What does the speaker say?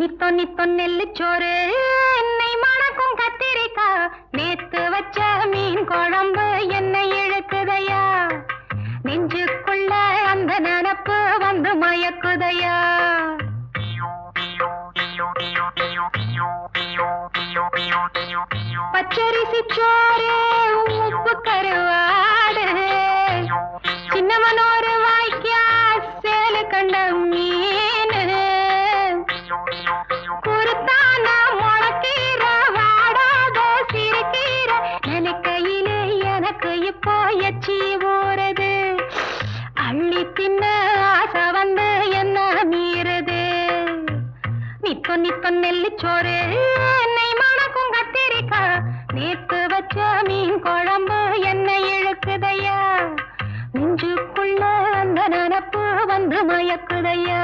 நித்தோ நித்தோ நெல்லுச்சோறு என்னை மணக்கும் கத்திரிக்கா நேத்து வச்ச மீன் குழம்பு என்னை இழுக்குதையா நெஞ்சுக்குள்ள அந்த நினப்பு வந்து மயக்குதையா பச்சரிசி சோறு உப்பு கருவாடு சின்னவனோரு வாய்க்கா சேலு கண்ட மீன் குருத்தான முளக்கீர வாடாத சிறுகீர நினைக்கையிலே எனக்கு இப்போ எச்சி ஊறுது அள்ளி தின்ன ஆசை வந்து என்ன மீறுது நித்தோ நித்தோ நெல்லுச்சோறு என்னை மணக்கும் கத்திரிக்கா நேத்து வச்ச மீன் குழம்பு என்னை இழுக்குதையா நெஞ்சுக்குள்ள அந்த நினப்பு வந்து மயக்குதையா